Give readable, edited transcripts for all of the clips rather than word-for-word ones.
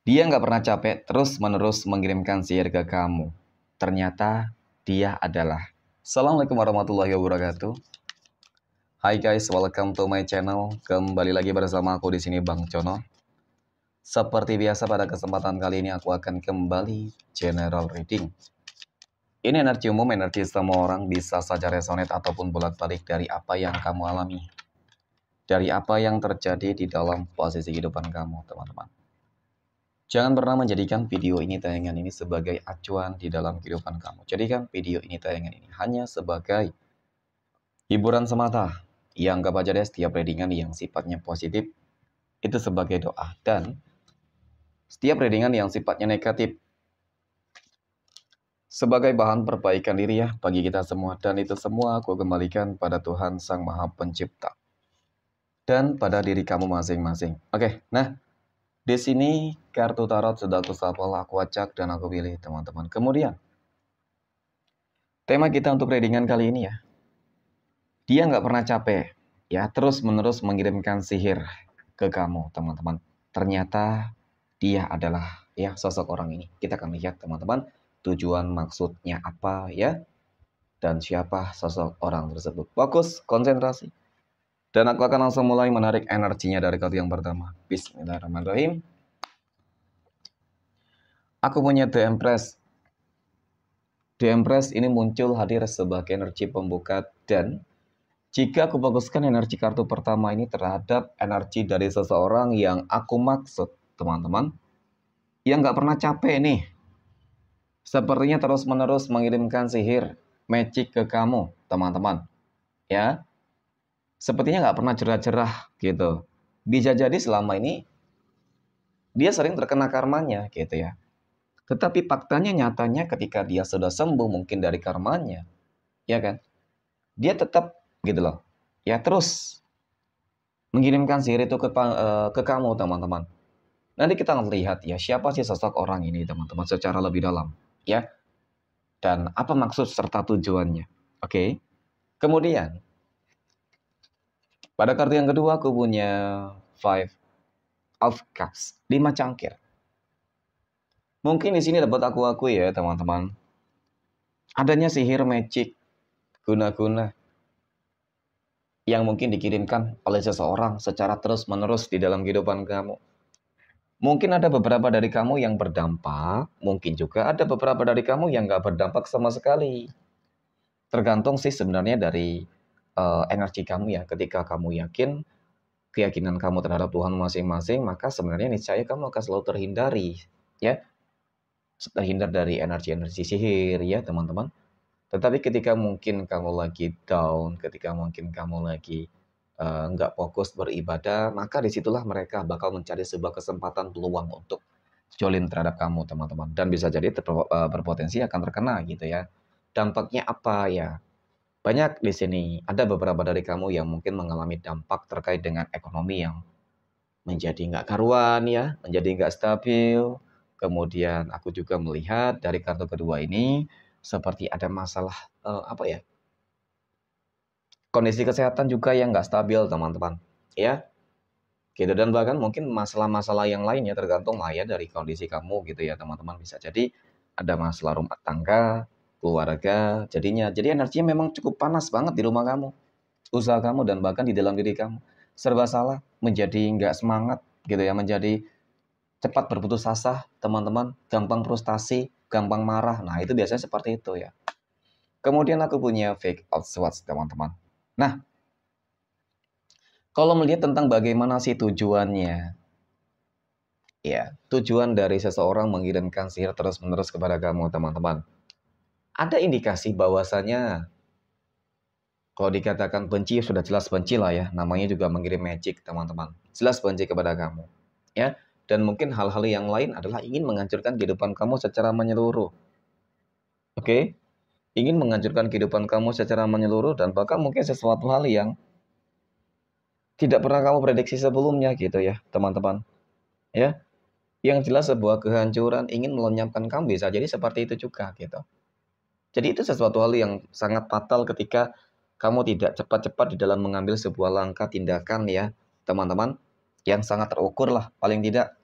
Dia nggak pernah capek terus-menerus mengirimkan sihir ke kamu. Ternyata dia adalah. Assalamualaikum warahmatullahi wabarakatuh. Hai guys, welcome to my channel. Kembali lagi bersama aku di sini Bang Cono. Seperti biasa pada kesempatan kali ini aku akan kembali general reading. Ini energi umum, energi semua orang, bisa saja resonate ataupun bolak-balik dari apa yang kamu alami. Dari apa yang terjadi di dalam posisi kehidupan kamu, teman-teman. Jangan pernah menjadikan video ini tayangan ini sebagai acuan di dalam kehidupan kamu. Jadikan video ini tayangan ini hanya sebagai hiburan semata. Yang anggap aja deh setiap readingan yang sifatnya positif itu sebagai doa. Dan setiap readingan yang sifatnya negatif sebagai bahan perbaikan diri ya bagi kita semua. Dan itu semua aku kembalikan pada Tuhan Sang Maha Pencipta. Dan pada diri kamu masing-masing. Oke, nah. Di sini kartu tarot sudah aku shuffle, aku acak dan aku pilih teman-teman. Kemudian tema kita untuk readingan kali ini ya. Dia nggak pernah capek ya, terus-menerus mengirimkan sihir ke kamu teman-teman. Ternyata dia adalah ya sosok orang ini. Kita akan lihat teman-teman tujuan maksudnya apa ya. Dan siapa sosok orang tersebut. Fokus, konsentrasi. Dan aku akan langsung mulai menarik energinya dari kartu yang pertama. Bismillahirrahmanirrahim. Aku punya The Empress. The Empress ini muncul hadir sebagai energi pembuka dan jika aku fokuskan energi kartu pertama ini terhadap energi dari seseorang yang aku maksud, teman-teman, yang nggak pernah capek nih. Sepertinya terus-menerus mengirimkan sihir, magic ke kamu, teman-teman. Ya, sepertinya nggak pernah cerah-cerah gitu. Bisa jadi selama ini dia sering terkena karmanya gitu ya. Tetapi faktanya nyatanya ketika dia sudah sembuh mungkin dari karmanya, ya kan? Dia tetap gitu loh. Ya terus mengirimkan sihir itu ke kamu teman-teman. Nanti kita lihat ya siapa sih sosok orang ini teman-teman secara lebih dalam ya. Dan apa maksud serta tujuannya. Oke. Kemudian pada kartu yang kedua aku punya Five of Cups, 5 cangkir. Mungkin di sini dapat aku ya teman-teman. Adanya sihir magic guna-guna yang mungkin dikirimkan oleh seseorang secara terus-menerus di dalam kehidupan kamu. Mungkin ada beberapa dari kamu yang berdampak, mungkin juga ada beberapa dari kamu yang nggak berdampak sama sekali. Tergantung sih sebenarnya dari energi kamu ya. Ketika kamu yakin, keyakinan kamu terhadap Tuhan masing-masing, maka sebenarnya niscaya kamu akan selalu terhindari, ya. Terhindar dari energi-energi sihir, ya teman-teman. Tetapi ketika mungkin kamu lagi down, ketika mungkin kamu lagi nggak fokus beribadah, maka disitulah mereka bakal mencari sebuah kesempatan peluang untuk jolim terhadap kamu teman-teman. Dan bisa jadi berpotensi akan terkena gitu ya. Dampaknya apa ya? Banyak di sini. Ada beberapa dari kamu yang mungkin mengalami dampak terkait dengan ekonomi yang menjadi nggak karuan ya, menjadi nggak stabil. Kemudian aku juga melihat dari kartu kedua ini seperti ada masalah apa ya? Kondisi kesehatan juga yang nggak stabil teman-teman. Ya, gitu. Dan bahkan mungkin masalah-masalah yang lainnya tergantung lah ya dari kondisi kamu gitu ya teman-teman. Bisa jadi ada masalah rumah tangga, keluarga, jadi energinya memang cukup panas banget di rumah kamu, usaha kamu dan bahkan di dalam diri kamu. Serba salah, menjadi nggak semangat gitu ya, menjadi cepat berputus asa teman-teman, gampang frustasi, gampang marah. Nah itu biasanya seperti itu ya. Kemudian aku punya fake out swords teman-teman. Nah, kalau melihat tentang bagaimana sih tujuannya, ya, tujuan dari seseorang mengirimkan sihir terus-menerus kepada kamu, teman-teman. Ada indikasi bahwasanya kalau dikatakan benci, sudah jelas benci lah ya. Namanya juga mengirim magic, teman-teman. Jelas benci kepada kamu. Ya, dan mungkin hal-hal yang lain adalah ingin menghancurkan kehidupan kamu secara menyeluruh. Oke? Ingin menghancurkan kehidupan kamu secara menyeluruh dan bahkan mungkin sesuatu hal yang tidak pernah kamu prediksi sebelumnya gitu ya, teman-teman. Ya, yang jelas sebuah kehancuran ingin melenyapkan kamu bisa jadi seperti itu juga gitu. Jadi itu sesuatu hal yang sangat fatal ketika kamu tidak cepat-cepat di dalam mengambil sebuah langkah tindakan ya teman-teman. Yang sangat terukur lah paling tidak.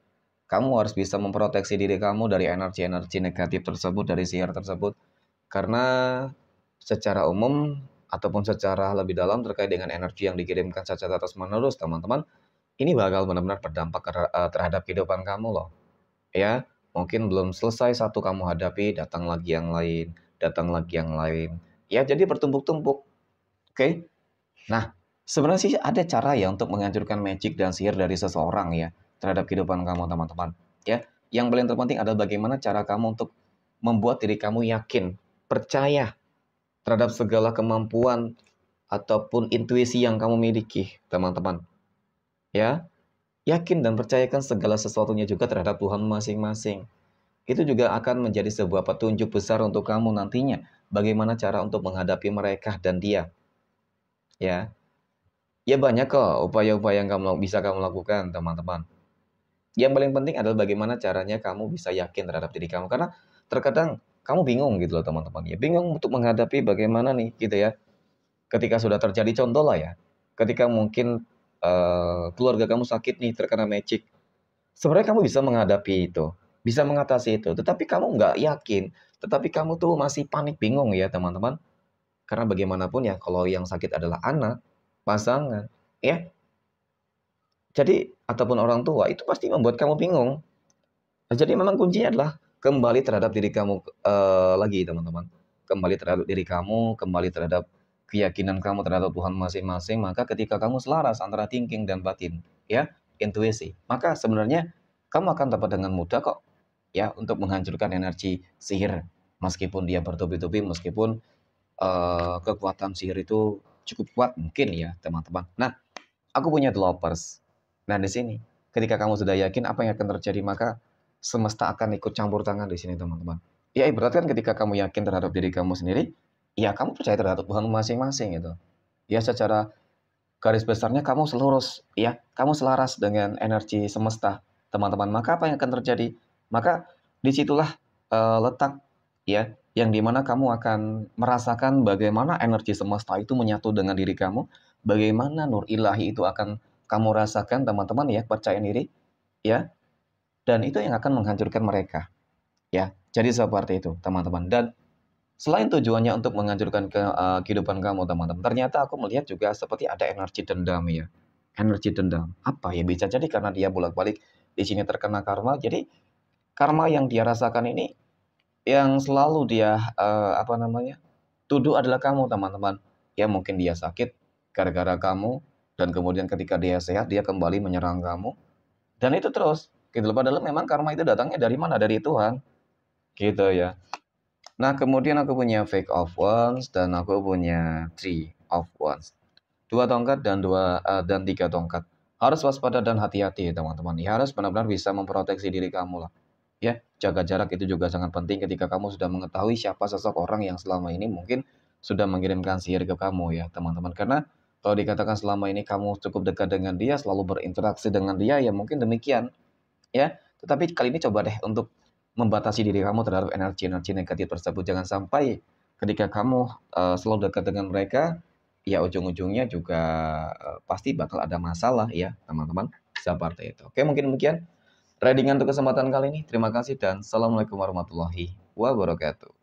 kamu harus bisa memproteksi diri kamu dari energi-energi negatif tersebut, dari sihir tersebut. Karena secara umum ataupun secara lebih dalam terkait dengan energi yang dikirimkan secara terus-menerus, teman-teman, ini bakal benar-benar berdampak terhadap kehidupan kamu loh. Ya, mungkin belum selesai satu kamu hadapi, datang lagi yang lain, datang lagi yang lain. Ya, jadi bertumpuk-tumpuk. Oke? Nah, sebenarnya sih ada cara ya untuk menghancurkan magic dan sihir dari seseorang ya terhadap kehidupan kamu, teman-teman. Ya, yang paling terpenting adalah bagaimana cara kamu untuk membuat diri kamu yakin, percaya terhadap segala kemampuan ataupun intuisi yang kamu miliki, teman-teman. Ya, yakin dan percayakan segala sesuatunya juga terhadap Tuhan masing-masing. Itu juga akan menjadi sebuah petunjuk besar untuk kamu nantinya. Bagaimana cara untuk menghadapi mereka dan dia. Ya, ya banyak kok upaya-upaya yang bisa kamu lakukan, teman-teman. Yang paling penting adalah bagaimana caranya kamu bisa yakin terhadap diri kamu. Karena terkadang kamu bingung gitu loh, teman-teman. Ya, bingung untuk menghadapi bagaimana nih gitu ya. Ketika sudah terjadi contoh lah ya. Ketika mungkin keluarga kamu sakit nih terkena magic. Sebenarnya kamu bisa menghadapi itu, bisa mengatasi itu, tetapi kamu nggak yakin, tetapi kamu tuh masih panik bingung ya teman-teman. Karena bagaimanapun ya kalau yang sakit adalah anak, pasangan, ya. Jadi ataupun orang tua itu pasti membuat kamu bingung. Nah, jadi memang kuncinya adalah kembali terhadap diri kamu lagi teman-teman. Kembali terhadap diri kamu, kembali terhadap keyakinan kamu terhadap Tuhan masing-masing. Maka ketika kamu selaras antara thinking dan batin, ya, intuisi, maka sebenarnya kamu akan dapat dengan mudah kok, ya, untuk menghancurkan energi sihir. Meskipun dia bertubi-tubi, meskipun kekuatan sihir itu cukup kuat mungkin ya teman-teman. Nah, aku punya developers. Nah, di sini ketika kamu sudah yakin apa yang akan terjadi, maka semesta akan ikut campur tangan di sini, teman-teman. Ya, ibaratkan ketika kamu yakin terhadap diri kamu sendiri, ya kamu percaya terhadap Tuhan masing-masing itu. Ya, secara garis besarnya kamu selurus, ya, kamu selaras dengan energi semesta, teman-teman. Maka apa yang akan terjadi? Maka disitulah letak, ya, yang dimana kamu akan merasakan bagaimana energi semesta itu menyatu dengan diri kamu, bagaimana nur ilahi itu akan kamu rasakan, teman-teman, ya, percaya diri, ya, dan itu yang akan menghancurkan mereka, ya. Jadi seperti itu, teman-teman. Dan selain tujuannya untuk menghancurkan kehidupan kamu, teman-teman, ternyata aku melihat juga seperti ada energi dendam ya. Energi dendam. Apa ya? Bisa jadi karena dia bolak-balik di sini terkena karma. Jadi karma yang dia rasakan ini yang selalu dia apa namanya? Tuduh adalah kamu, teman-teman. Ya mungkin dia sakit gara-gara kamu dan kemudian ketika dia sehat dia kembali menyerang kamu. Dan itu terus. Gitu loh. Padahal memang karma itu datangnya dari mana? Dari Tuhan. Gitu ya. Nah, kemudian aku punya Fake of Wands dan aku punya Three of Wands. Dua tongkat dan tiga tongkat. Harus waspada dan hati-hati, teman-teman. Ya, harus benar-benar bisa memproteksi diri kamu lah. Ya, jaga jarak itu juga sangat penting ketika kamu sudah mengetahui siapa sosok orang yang selama ini mungkin sudah mengirimkan sihir ke kamu ya, teman-teman. Karena kalau dikatakan selama ini kamu cukup dekat dengan dia, selalu berinteraksi dengan dia, ya mungkin demikian. Ya, tetapi kali ini coba deh untuk membatasi diri kamu terhadap energi-energi negatif tersebut. Jangan sampai ketika kamu selalu dekat dengan mereka, ya ujung-ujungnya juga pasti bakal ada masalah ya, teman-teman. Seperti itu. Oke, mungkin demikian readingan untuk kesempatan kali ini. Terima kasih dan assalamualaikum warahmatullahi wabarakatuh.